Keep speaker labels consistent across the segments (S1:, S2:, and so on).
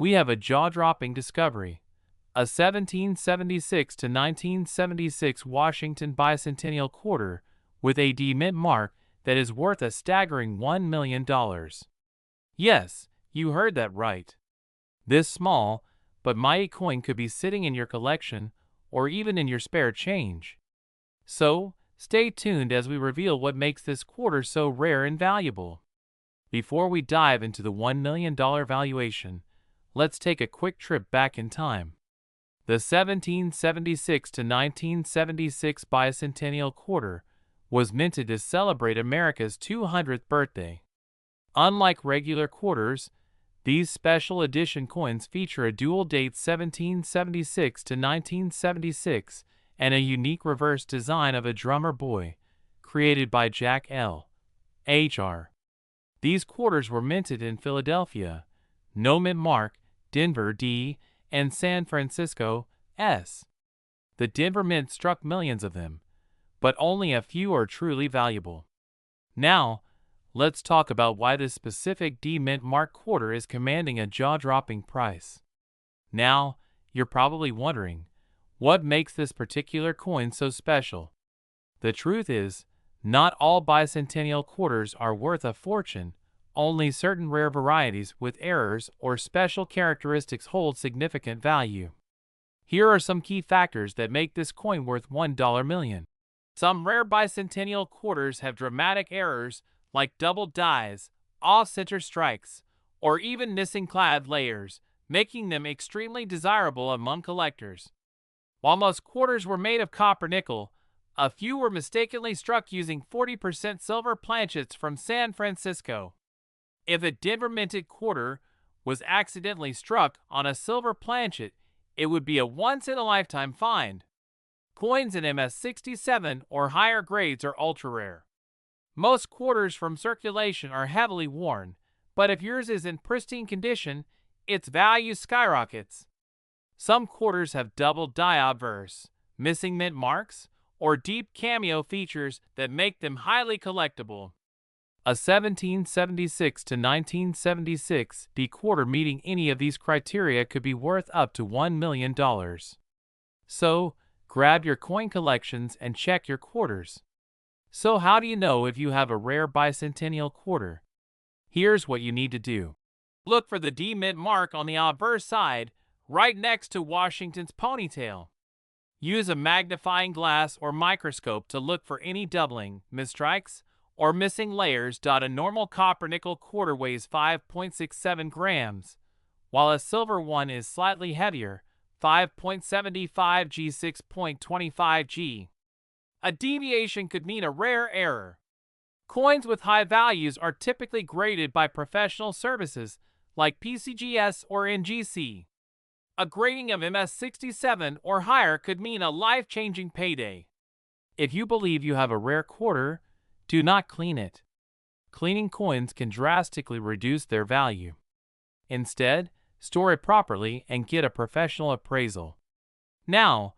S1: we have a jaw-dropping discovery. A 1776 to 1976 Washington bicentennial quarter with a D mint mark that is worth a staggering $1 million. Yes, you heard that right. This small but mighty coin could be sitting in your collection or even in your spare change. So, stay tuned as we reveal what makes this quarter so rare and valuable. Before we dive into the $1 million valuation, let's take a quick trip back in time. The 1776 to 1976 bicentennial quarter was minted to celebrate America's 200th birthday. Unlike regular quarters, these special edition coins feature a dual-date 1776 to 1976 and a unique reverse design of a drummer boy, created by Jack L. H.R. These quarters were minted in Philadelphia, no mint mark, Denver, D., and San Francisco, S. The Denver Mint struck millions of them, but only a few are truly valuable. Now, let's talk about why this specific D Mint mark quarter is commanding a jaw-dropping price. Now, you're probably wondering, what makes this particular coin so special? The truth is, not all bicentennial quarters are worth a fortune. Only certain rare varieties with errors or special characteristics hold significant value. Here are some key factors that make this coin worth $1 million. Some rare bicentennial quarters have dramatic errors like double dies, off-center strikes, or even missing clad layers, making them extremely desirable among collectors. While most quarters were made of copper nickel, a few were mistakenly struck using 40% silver planchets from San Francisco. If a Denver minted quarter was accidentally struck on a silver planchet, it would be a once-in-a-lifetime find. Coins in MS-67 or higher grades are ultra-rare. Most quarters from circulation are heavily worn, but if yours is in pristine condition, its value skyrockets. Some quarters have double die obverse, missing mint marks, or deep cameo features that make them highly collectible. A 1776 to 1976 D quarter meeting any of these criteria could be worth up to $1 million. So, grab your coin collections and check your quarters. So how do you know if you have a rare bicentennial quarter? Here's what you need to do. Look for the D mint mark on the obverse side, right next to Washington's ponytail. Use a magnifying glass or microscope to look for any doubling, misstrikes, or missing layers. A normal copper nickel quarter weighs 5.67 grams, while a silver one is slightly heavier, 5.75 g, 6.25 g. A deviation could mean a rare error. Coins with high values are typically graded by professional services like PCGS or NGC. A grading of MS-67 or higher could mean a life-changing payday. If you believe you have a rare quarter, do not clean it. Cleaning coins can drastically reduce their value. Instead, store it properly and get a professional appraisal. Now,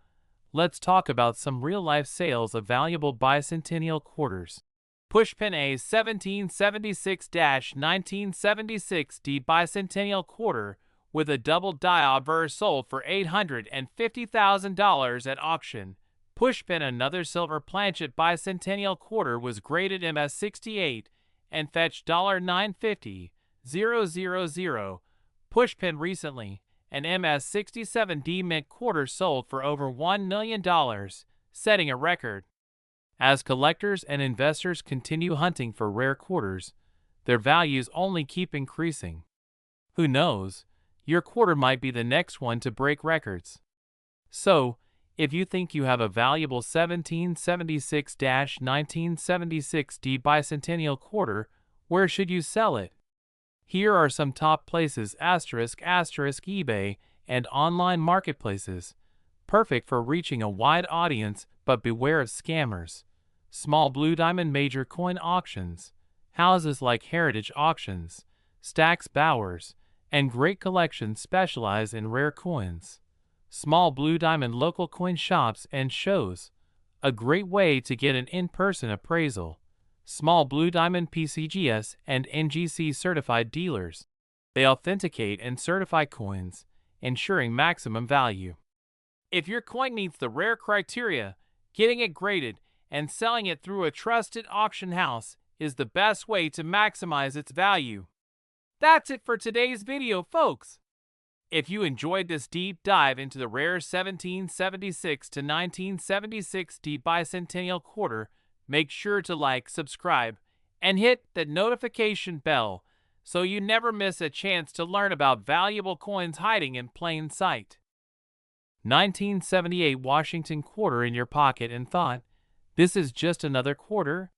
S1: let's talk about some real-life sales of valuable bicentennial quarters. Pushpin A 1776-1976 D bicentennial quarter with a double die obverse sold for $850,000 at auction. Pushpin another silver planchet bicentennial quarter was graded MS-68 and fetched $950,000. Pushpin recently, an MS-67 D mint quarter sold for over $1 million, setting a record. As collectors and investors continue hunting for rare quarters, their values only keep increasing. Who knows, your quarter might be the next one to break records. So, if you think you have a valuable 1776-1976 D bicentennial quarter, where should you sell it? Here are some top places eBay and online marketplaces, perfect for reaching a wide audience, but beware of scammers. Small blue diamond major coin auctions, houses like Heritage Auctions, Stax Bowers, and Great Collections specialize in rare coins. Small blue diamond local coin shops and shows, a great way to get an in-person appraisal. Small blue diamond PCGS and NGC certified dealers. They authenticate and certify coins, ensuring maximum value. If your coin meets the rare criteria, getting it graded and selling it through a trusted auction house is the best way to maximize its value. That's it for today's video, folks. If you enjoyed this deep dive into the rare 1776 to 1976 bicentennial quarter, make sure to like, subscribe, and hit the notification bell so you never miss a chance to learn about valuable coins hiding in plain sight. 1978 Washington quarter in your pocket and thought, this is just another quarter?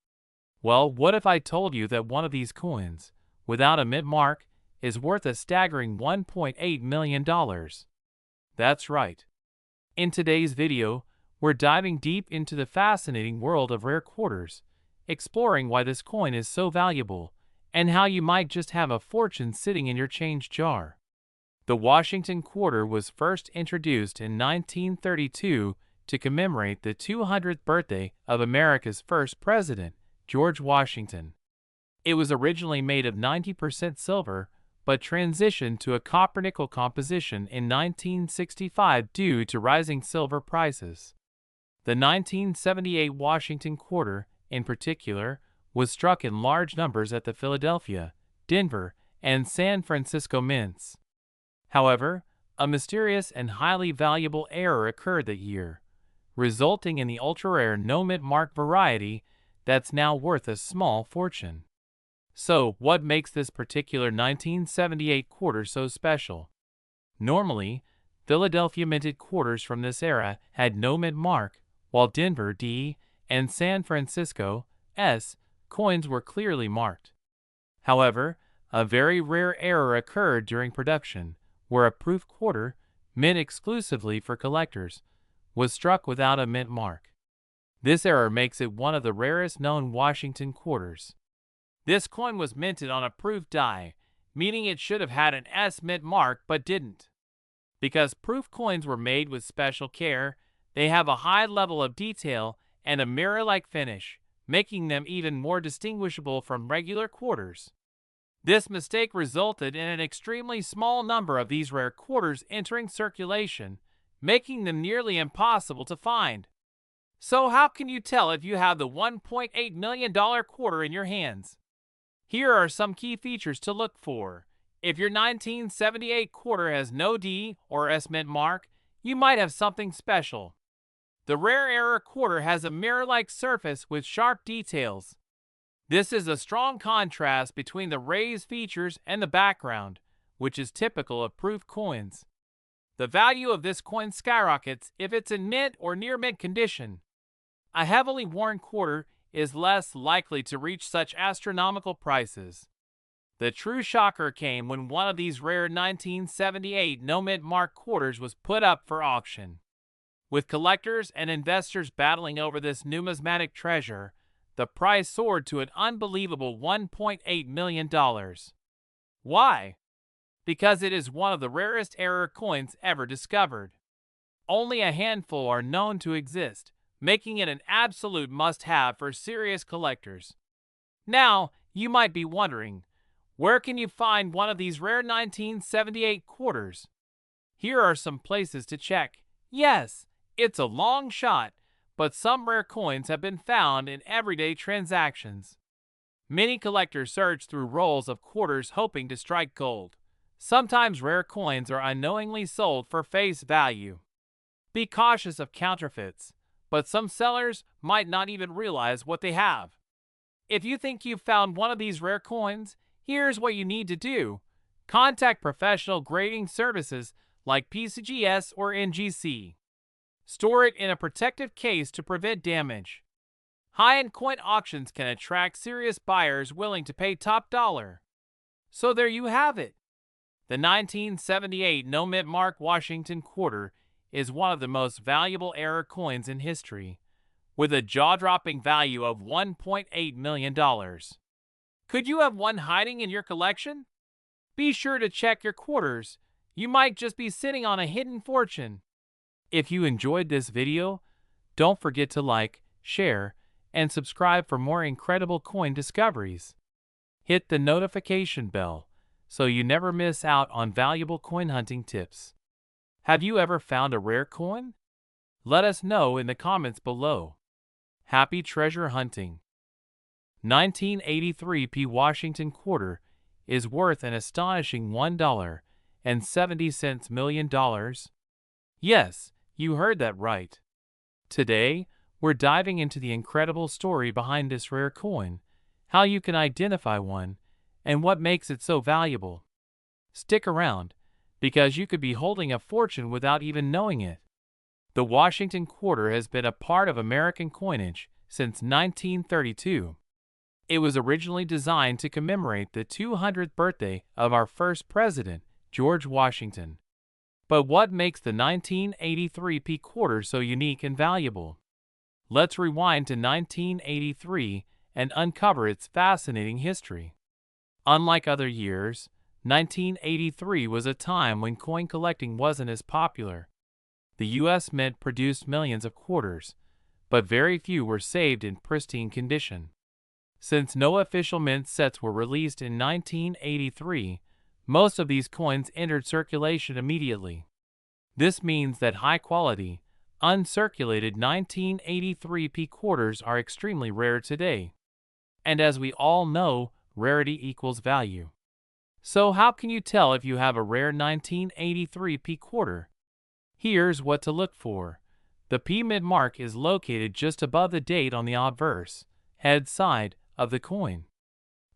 S1: Well, what if I told you that one of these coins, without a mint mark, is worth a staggering $1.8 million? That's right. In today's video, we're diving deep into the fascinating world of rare quarters, exploring why this coin is so valuable, and how you might just have a fortune sitting in your change jar. The Washington quarter was first introduced in 1932 to commemorate the 200th birthday of America's first president, George Washington. It was originally made of 90% silver, but transitioned to a copper-nickel composition in 1965 due to rising silver prices. The 1978 Washington quarter, in particular, was struck in large numbers at the Philadelphia, Denver, and San Francisco mints. However, a mysterious and highly valuable error occurred that year, resulting in the ultra-rare no-mint mark variety that's now worth a small fortune. So, what makes this particular 1978 quarter so special? Normally, Philadelphia minted quarters from this era had no mint mark, while Denver D and San Francisco S coins were clearly marked. However, a very rare error occurred during production, where a proof quarter, mint exclusively for collectors, was struck without a mint mark. This error makes it one of the rarest known Washington quarters. This coin was minted on a proof die, meaning it should have had an S mint mark but didn't. Because proof coins were made with special care, they have a high level of detail and a mirror-like finish, making them even more distinguishable from regular quarters. This mistake resulted in an extremely small number of these rare quarters entering circulation, making them nearly impossible to find. So how can you tell if you have the $1.8 million quarter in your hands? Here are some key features to look for. If your 1978 quarter has no D or S mint mark, you might have something special. The rare error quarter has a mirror-like surface with sharp details. This is a strong contrast between the raised features and the background, which is typical of proof coins. The value of this coin skyrockets if it's in mint or near mint condition. A heavily worn quarter is less likely to reach such astronomical prices. The true shocker came when one of these rare 1978 no mint mark quarters was put up for auction. With collectors and investors battling over this numismatic treasure, the price soared to an unbelievable $1.8 million. Why? Because it is one of the rarest error coins ever discovered. Only a handful are known to exist, making it an absolute must-have for serious collectors. Now, you might be wondering, where can you find one of these rare 1978 quarters? Here are some places to check. Yes, it's a long shot, but some rare coins have been found in everyday transactions. Many collectors search through rolls of quarters hoping to strike gold. Sometimes rare coins are unknowingly sold for face value. Be cautious of counterfeits, but some sellers might not even realize what they have. If you think you've found one of these rare coins, here's what you need to do. Contact professional grading services like PCGS or NGC. Store it in a protective case to prevent damage. High-end coin auctions can attract serious buyers willing to pay top dollar. So there you have it. The 1978 no mint mark Washington quarter is one of the most valuable error coins in history, with a jaw-dropping value of $1.8 million. Could you have one hiding in your collection? Be sure to check your quarters. You might just be sitting on a hidden fortune. If you enjoyed this video, don't forget to like, share, and subscribe for more incredible coin discoveries. Hit the notification bell so you never miss out on valuable coin hunting tips. Have you ever found a rare coin? Let us know in the comments below. Happy treasure hunting! 1983 P. Washington quarter is worth an astonishing $1.70 million. Yes, you heard that right. Today, we're diving into the incredible story behind this rare coin, how you can identify one, and what makes it so valuable. Stick around, because you could be holding a fortune without even knowing it. The Washington quarter has been a part of American coinage since 1932. It was originally designed to commemorate the 200th birthday of our first president, George Washington. But what makes the 1983 P quarter so unique and valuable? Let's rewind to 1983 and uncover its fascinating history. Unlike other years, 1983 was a time when coin collecting wasn't as popular. The U.S. Mint produced millions of quarters, but very few were saved in pristine condition. Since no official mint sets were released in 1983, most of these coins entered circulation immediately. This means that high-quality, uncirculated 1983 P quarters are extremely rare today. And as we all know, rarity equals value. So how can you tell if you have a rare 1983 P quarter? Here's what to look for. The P mint mark is located just above the date on the obverse head side of the coin.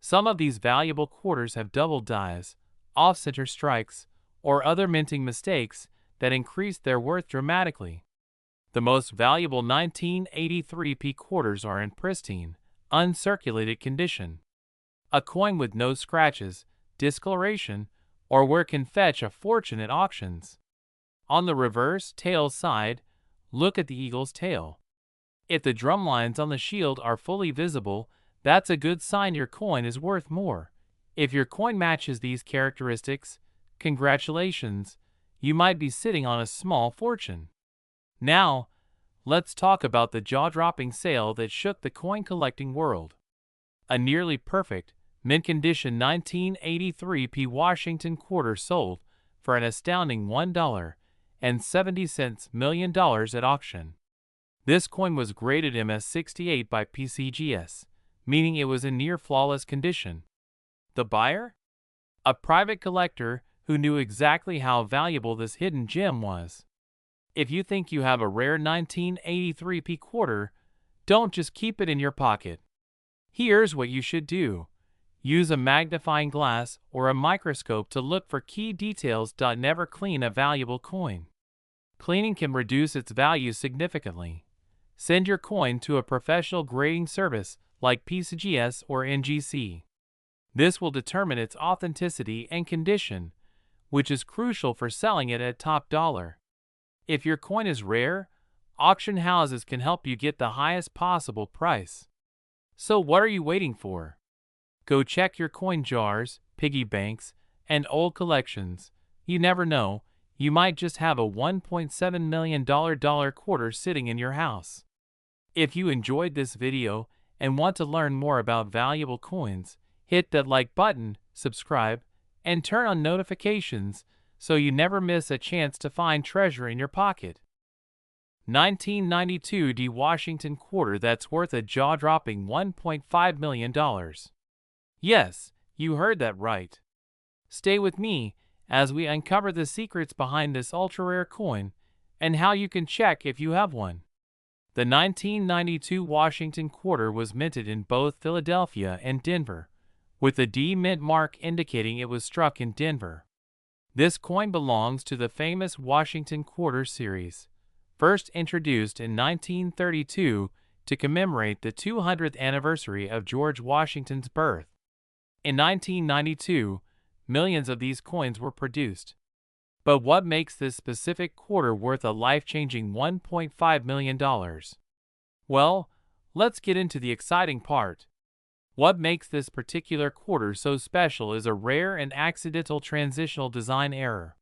S1: Some of these valuable quarters have double dies, off-center strikes, or other minting mistakes that increase their worth dramatically. The most valuable 1983 P quarters are in pristine, uncirculated condition. A coin with no scratches, discoloration, or where can fetch a fortune at auctions. On the reverse tail side, look at the eagle's tail. If the drumlines on the shield are fully visible, that's a good sign your coin is worth more. If your coin matches these characteristics, congratulations, you might be sitting on a small fortune. Now, let's talk about the jaw-dropping sale that shook the coin collecting world. A nearly perfect, mint-condition 1983 P Washington quarter sold for an astounding $1.70 million at auction. This coin was graded MS68 by PCGS, meaning it was in near-flawless condition. The buyer? A private collector who knew exactly how valuable this hidden gem was. If you think you have a rare 1983 P quarter, don't just keep it in your pocket. Here's what you should do. Use a magnifying glass or a microscope to look for key details. Never clean a valuable coin. Cleaning can reduce its value significantly. Send your coin to a professional grading service like PCGS or NGC. This will determine its authenticity and condition, which is crucial for selling it at top dollar. If your coin is rare, auction houses can help you get the highest possible price. So what are you waiting for? Go check your coin jars, piggy banks, and old collections. You never know, you might just have a $1.7 million quarter sitting in your house. If you enjoyed this video and want to learn more about valuable coins, hit that like button, subscribe, and turn on notifications so you never miss a chance to find treasure in your pocket. 1992 D Washington quarter that's worth a jaw-dropping $1.5 million. Yes, you heard that right. Stay with me as we uncover the secrets behind this ultra-rare coin and how you can check if you have one. The 1992 Washington quarter was minted in both Philadelphia and Denver, with the D mint mark indicating it was struck in Denver. This coin belongs to the famous Washington quarter series, first introduced in 1932 to commemorate the 200th anniversary of George Washington's birth. In 1992, millions of these coins were produced. But what makes this specific quarter worth a life-changing $1.5 million? Well, let's get into the exciting part. What makes this particular quarter so special is a rare and accidental transitional design error.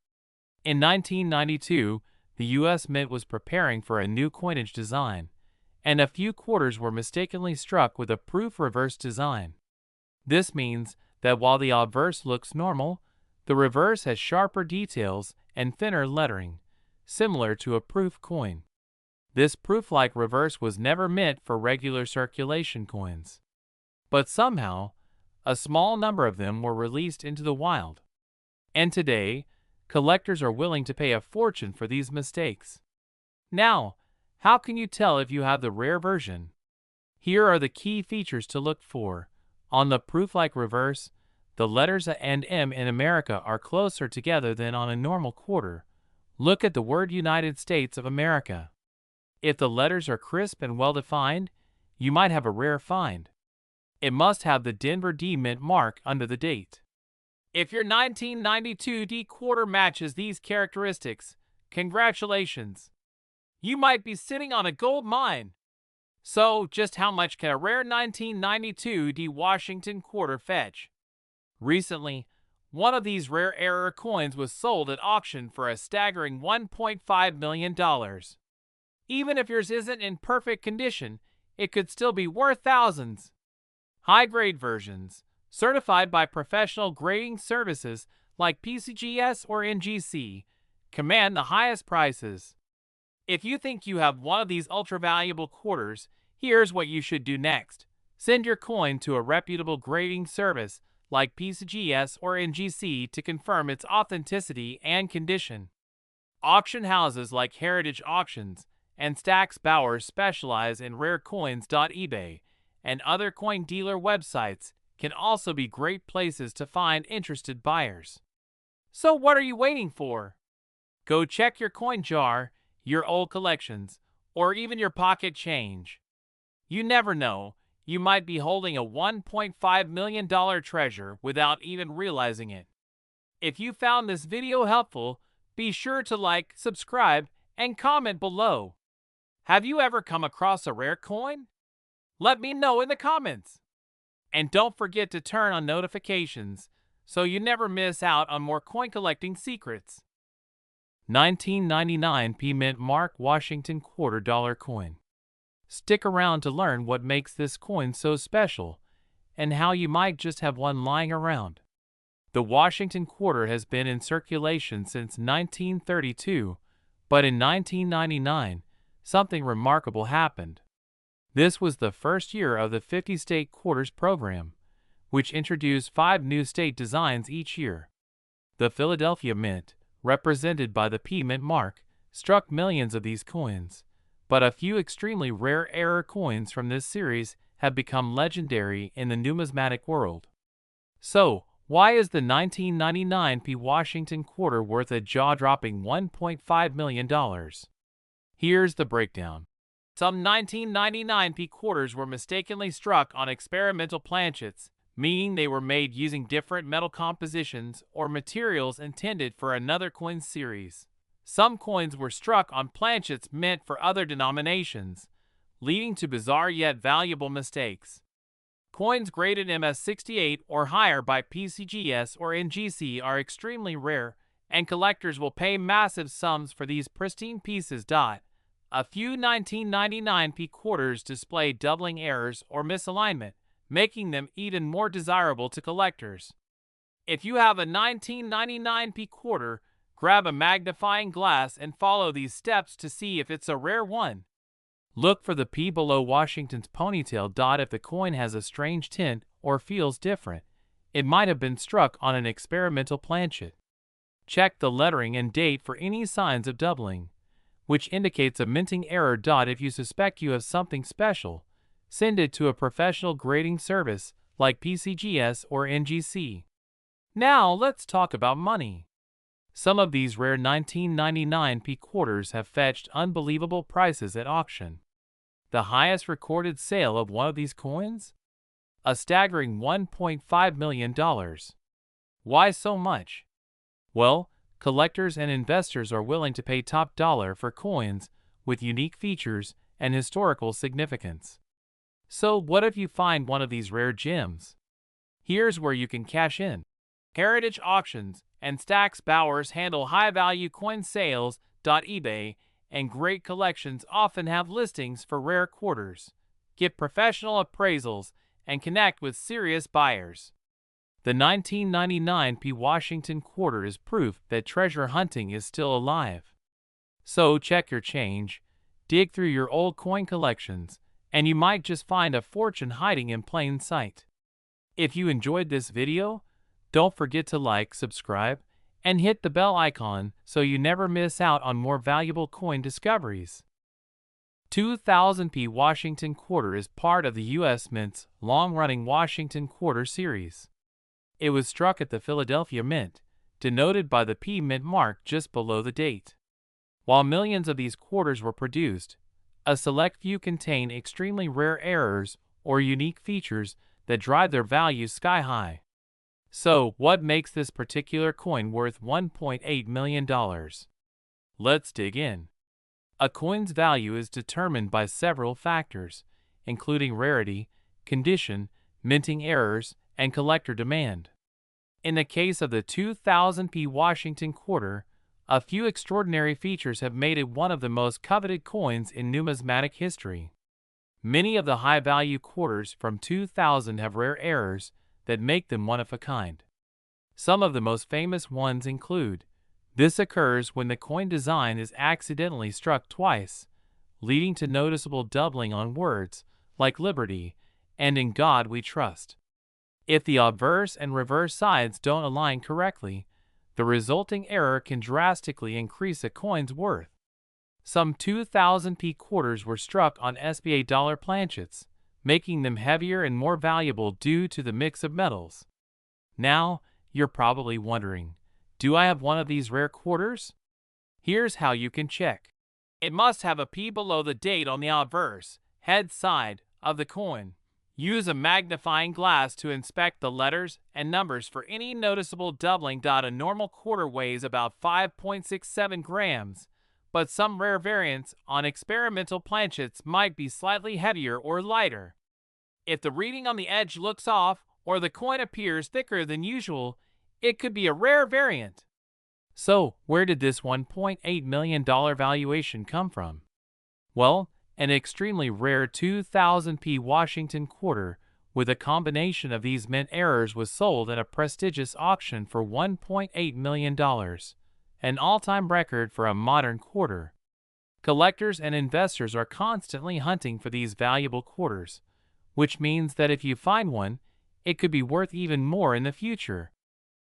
S1: In 1992, the U.S. Mint was preparing for a new coinage design, and a few quarters were mistakenly struck with a proof reverse design. This means that while the obverse looks normal, the reverse has sharper details and thinner lettering, similar to a proof coin. This proof-like reverse was never meant for regular circulation coins. But somehow, a small number of them were released into the wild. And today, collectors are willing to pay a fortune for these mistakes. Now, how can you tell if you have the rare version? Here are the key features to look for. On the proof-like reverse, the letters A and M in America are closer together than on a normal quarter. Look at the word United States of America. If the letters are crisp and well-defined, you might have a rare find. It must have the Denver D mint mark under the date. If your 1992 D quarter matches these characteristics, congratulations! You might be sitting on a gold mine. So, just how much can a rare 1992 D Washington quarter fetch? Recently, one of these rare error coins was sold at auction for a staggering $1.5 million. Even if yours isn't in perfect condition, it could still be worth thousands. High-grade versions, certified by professional grading services like PCGS or NGC, command the highest prices. If you think you have one of these ultra-valuable quarters, here's what you should do next. Send your coin to a reputable grading service like PCGS or NGC to confirm its authenticity and condition. Auction houses like Heritage Auctions and Stack's Bowers specialize in rare coins. eBay and other coin dealer websites can also be great places to find interested buyers. So what are you waiting for? Go check your coin jar, your old collections, or even your pocket change. You never know, you might be holding a $1.5 million treasure without even realizing it. If you found this video helpful, be sure to like, subscribe, and comment below. Have you ever come across a rare coin? Let me know in the comments. And don't forget to turn on notifications so you never miss out on more coin collecting secrets. 1999 P Mint Mark Washington Quarter Dollar Coin. Stick around to learn what makes this coin so special and how you might just have one lying around. The Washington quarter has been in circulation since 1932, but in 1999, something remarkable happened. This was the first year of the 50-state quarters program, which introduced 5 new state designs each year. The Philadelphia Mint, represented by the P Mint mark, struck millions of these coins, but a few extremely rare error coins from this series have become legendary in the numismatic world. So, why is the 1999 P Washington quarter worth a jaw-dropping $1.5 million? Here's the breakdown. Some 1999 P quarters were mistakenly struck on experimental planchets, meaning they were made using different metal compositions or materials intended for another coin series. Some coins were struck on planchets meant for other denominations, leading to bizarre yet valuable mistakes. Coins graded MS68 or higher by PCGS or NGC are extremely rare, and collectors will pay massive sums for these pristine pieces. A few 1999 P quarters display doubling errors or misalignment, making them even more desirable to collectors. If you have a 1999 P quarter, grab a magnifying glass and follow these steps to see if it's a rare one. Look for the P below Washington's ponytail. If the coin has a strange tint or feels different, it might have been struck on an experimental planchet. Check the lettering and date for any signs of doubling, which indicates a minting error. If you suspect you have something special, send it to a professional grading service like PCGS or NGC. Now let's talk about money. Some of these rare 1999 P quarters have fetched unbelievable prices at auction. The highest recorded sale of one of these coins? A staggering $1.5 million. Why so much? Well, collectors and investors are willing to pay top dollar for coins with unique features and historical significance. So what if you find one of these rare gems? Here's where you can cash in. Heritage Auctions and Stack's Bowers handle high-value coin sales. eBay and great collections often have listings for rare quarters. Get professional appraisals and connect with serious buyers. The 1999p Washington quarter is proof that treasure hunting is still alive. So check your change, dig through your old coin collections, and you might just find a fortune hiding in plain sight. If you enjoyed this video, don't forget to like, subscribe, and hit the bell icon so you never miss out on more valuable coin discoveries. 2000p Washington quarter is part of the U.S. Mint's long-running Washington quarter series. It was struck at the Philadelphia Mint, denoted by the P Mint mark just below the date. While millions of these quarters were produced, a select few contain extremely rare errors or unique features that drive their values sky high. So, what makes this particular coin worth $1.8 million? Let's dig in. A coin's value is determined by several factors, including rarity, condition, minting errors, and collector demand. In the case of the 2000p Washington quarter, a few extraordinary features have made it one of the most coveted coins in numismatic history. Many of the high-value quarters from 2000 have rare errors that make them one of a kind. Some of the most famous ones include: this occurs when the coin design is accidentally struck twice, leading to noticeable doubling on words like liberty and in God we trust. If the obverse and reverse sides don't align correctly, the resulting error can drastically increase a coin's worth. Some 2000p quarters were struck on SBA dollar planchets, making them heavier and more valuable due to the mix of metals. Now, you're probably wondering, do I have one of these rare quarters? Here's how you can check. It must have a P below the date on the obverse, head side, of the coin. Use a magnifying glass to inspect the letters and numbers for any noticeable doubling. A normal quarter weighs about 5.67 grams, but some rare variants on experimental planchets might be slightly heavier or lighter. If the reading on the edge looks off or the coin appears thicker than usual, it could be a rare variant. So, where did this $1.8 million valuation come from? Well, an extremely rare 2000p Washington quarter with a combination of these mint errors was sold at a prestigious auction for $1.8 million, an all-time record for a modern quarter. Collectors and investors are constantly hunting for these valuable quarters, which means that if you find one, it could be worth even more in the future.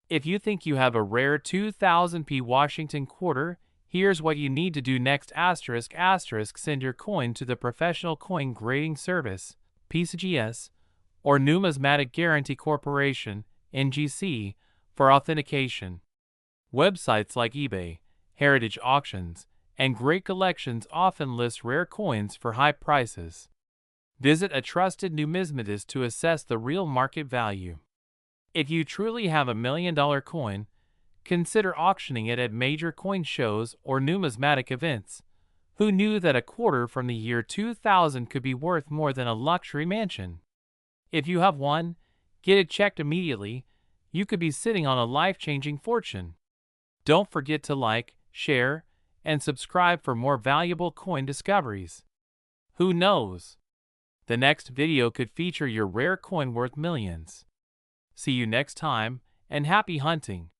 S1: If you think you have a rare 2000p Washington quarter, here's what you need to do next: send your coin to the Professional Coin Grading Service, PCGS, or Numismatic Guarantee Corporation, NGC, for authentication. Websites like eBay, Heritage Auctions, and Great Collections often list rare coins for high prices. Visit a trusted numismatist to assess the real market value. If you truly have $1 million coin, consider auctioning it at major coin shows or numismatic events. Who knew that a quarter from the year 2000 could be worth more than a luxury mansion? If you have one, get it checked immediately. You could be sitting on a life-changing fortune. Don't forget to like, share, and subscribe for more valuable coin discoveries. Who knows? The next video could feature your rare coin worth millions. See you next time, and happy hunting!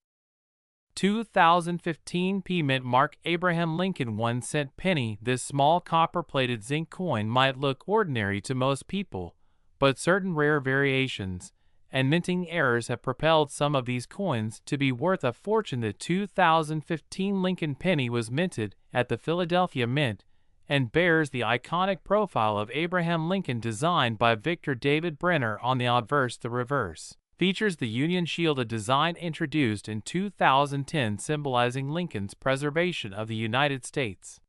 S1: 2015 P Mint mark Abraham Lincoln 1-cent penny. This small copper-plated zinc coin might look ordinary to most people, but certain rare variations and minting errors have propelled some of these coins to be worth a fortune. The 2015 Lincoln penny was minted at the Philadelphia Mint and bears the iconic profile of Abraham Lincoln designed by Victor David Brenner on the obverse. The reverse features the Union Shield, a design introduced in 2010 symbolizing Lincoln's preservation of the United States.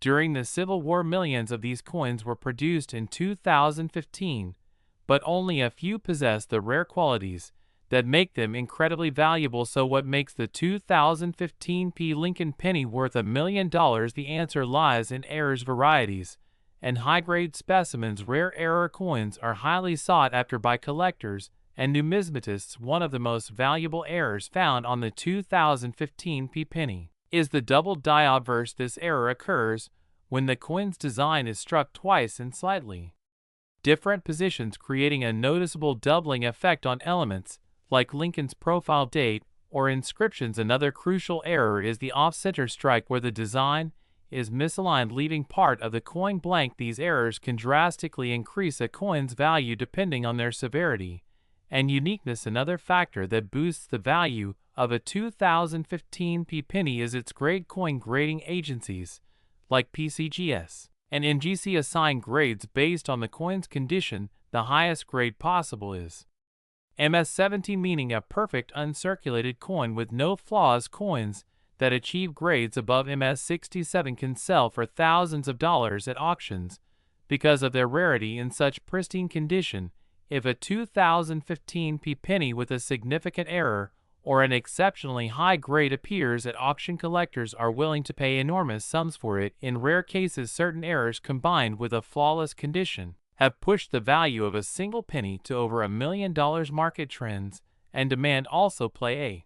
S1: During the Civil War, millions of these coins were produced in 2015, but only a few possess the rare qualities that make them incredibly valuable. So what makes the 2015 P Lincoln penny worth $1 million? The answer lies in errors, varieties, and high-grade specimens. Rare error coins are highly sought after by collectors and numismatists. One of the most valuable errors found on the 2015 P penny is the double die obverse. This error occurs when the coin's design is struck twice in slightly different positions, creating a noticeable doubling effect on elements like Lincoln's profile date or inscriptions. Another crucial error is the off-center strike where the design is misaligned, leaving part of the coin blank. These errors can drastically increase a coin's value depending on their severity and uniqueness. Another factor that boosts the value of a 2015 penny is its grade. Coin grading agencies like PCGS and NGC assign grades based on the coin's condition. The highest grade possible is MS17, meaning a perfect uncirculated coin with no flaws. Coins that achieve grades above MS67 can sell for thousands of dollars at auctions because of their rarity in such pristine condition. If a 2015 penny with a significant error or an exceptionally high grade appears at auction, collectors are willing to pay enormous sums for it. In rare cases, certain errors combined with a flawless condition have pushed the value of a single penny to over $1 million. Market trends and demand also play a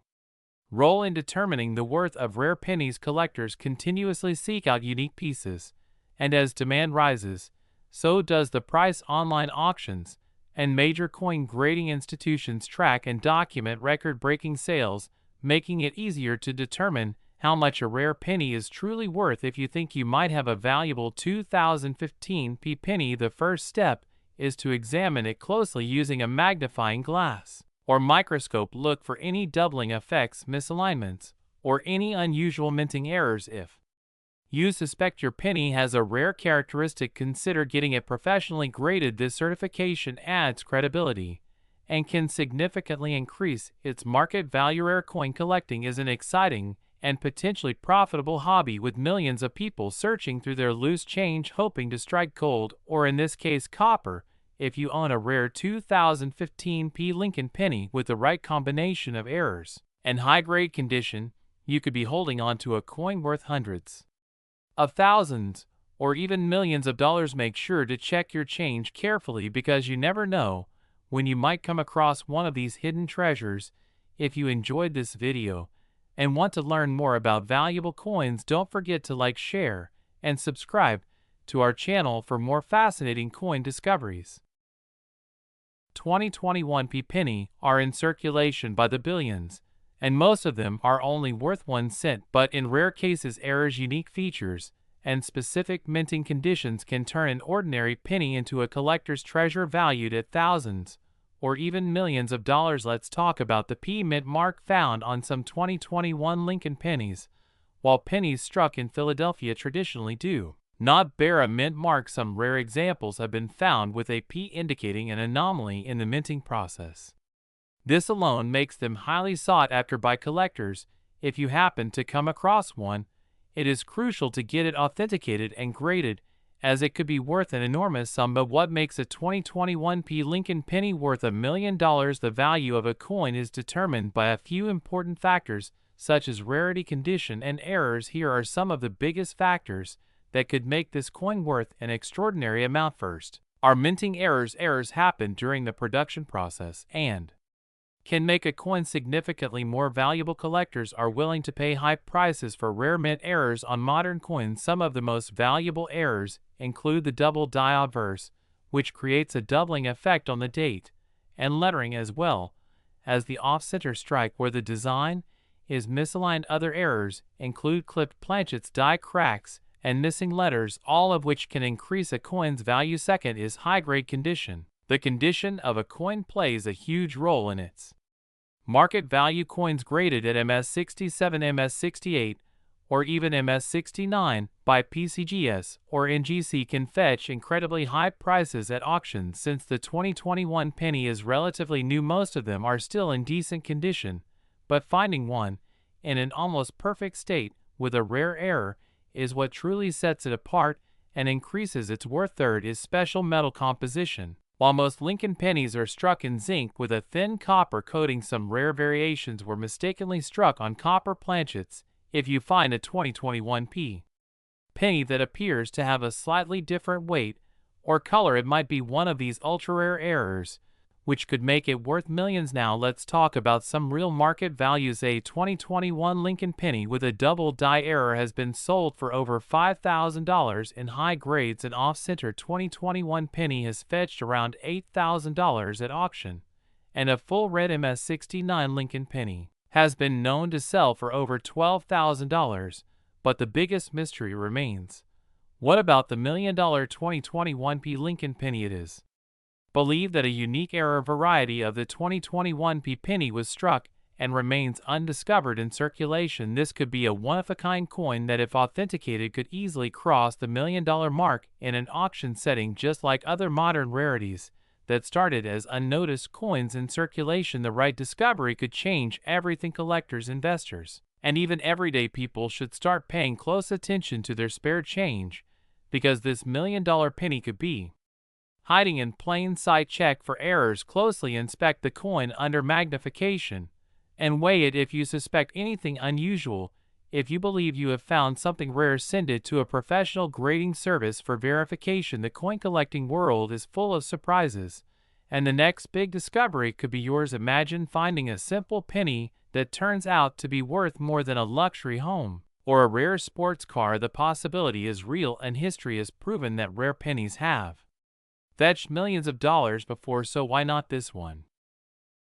S1: role in determining the worth of rare pennies. Collectors continuously seek out unique pieces, and as demand rises, so does the price. Online auctions and major coin grading institutions track and document record-breaking sales, making it easier to determine how much a rare penny is truly worth. If you think you might have a valuable 2015 penny, the first step is to examine it closely using a magnifying glass or microscope. Look for any doubling effects, misalignments, or any unusual minting errors. If you suspect your penny has a rare characteristic, consider getting it professionally graded. This certification adds credibility and can significantly increase its market value. Rare coin collecting is an exciting and potentially profitable hobby, with millions of people searching through their loose change hoping to strike gold, or in this case copper. If you own a rare 2015 Lincoln penny with the right combination of errors and high-grade condition, you could be holding on to a coin worth hundreds of thousands or even millions of dollars. Make sure to check your change carefully, because you never know when you might come across one of these hidden treasures. If you enjoyed this video and want to learn more about valuable coins, don't forget to like, share, and subscribe to our channel for more fascinating coin discoveries. 2021 penny are in circulation by the billions, and most of them are only worth 1 cent, but in rare cases, errors, unique features, and specific minting conditions can turn an ordinary penny into a collector's treasure valued at thousands or even millions of dollars. Let's talk about the P mint mark found on some 2021 Lincoln pennies. While pennies struck in Philadelphia traditionally do not bear a mint mark, some rare examples have been found with a P, indicating an anomaly in the minting process. This alone makes them highly sought after by collectors. If you happen to come across one, it is crucial to get it authenticated and graded, as it could be worth an enormous sum. But what makes a 2021 Lincoln penny worth $1 million? The value of a coin is determined by a few important factors, such as rarity, condition, and errors. Here are some of the biggest factors that could make this coin worth an extraordinary amount. First are minting errors. Errors happen during the production process and can make a coin significantly more valuable. Collectors are willing to pay high prices for rare mint errors on modern coins. Some of the most valuable errors include the double die obverse, which creates a doubling effect on the date and lettering, as well as the off-center strike where the design is misaligned. Other errors include clipped planchets, die cracks, and missing letters, all of which can increase a coin's value. Second is high-grade condition. The condition of a coin plays a huge role in its market value. Coins graded at MS67, MS68, or even MS69 by PCGS or NGC can fetch incredibly high prices at auctions. Since the 2021 penny is relatively new, most of them are still in decent condition, but finding one in an almost perfect state with a rare error is what truly sets it apart and increases its worth. Third is special metal composition. While most Lincoln pennies are struck in zinc with a thin copper coating, some rare variations were mistakenly struck on copper planchets. If you find a 2021 penny that appears to have a slightly different weight or color, it might be one of these ultra-rare errors, which could make it worth millions. Now let's talk about some real market values. A 2021 Lincoln penny with a double die error has been sold for over $5,000 in high grades. An off-center 2021 penny has fetched around $8,000 at auction, and a full red MS-69 Lincoln penny has been known to sell for over $12,000, but the biggest mystery remains. What about the $1 million 2021 P Lincoln penny? It is believed that a unique rare variety of the 2021 P penny was struck and remains undiscovered in circulation. This could be a one-of-a-kind coin that, if authenticated, could easily cross the $1 million mark in an auction setting. Just like other modern rarities that started as unnoticed coins in circulation, the right discovery could change everything. Collectors, investors, and even everyday people should start paying close attention to their spare change, because this $1 million penny could be hiding in plain sight. Check for errors closely, inspect the coin under magnification, and weigh it if you suspect anything unusual. If you believe you have found something rare, send it to a professional grading service for verification. The coin collecting world is full of surprises, and the next big discovery could be yours. Imagine finding a simple penny that turns out to be worth more than a luxury home or a rare sports car. The possibility is real, and history has proven that rare pennies have fetched millions of dollars before, so why not this one?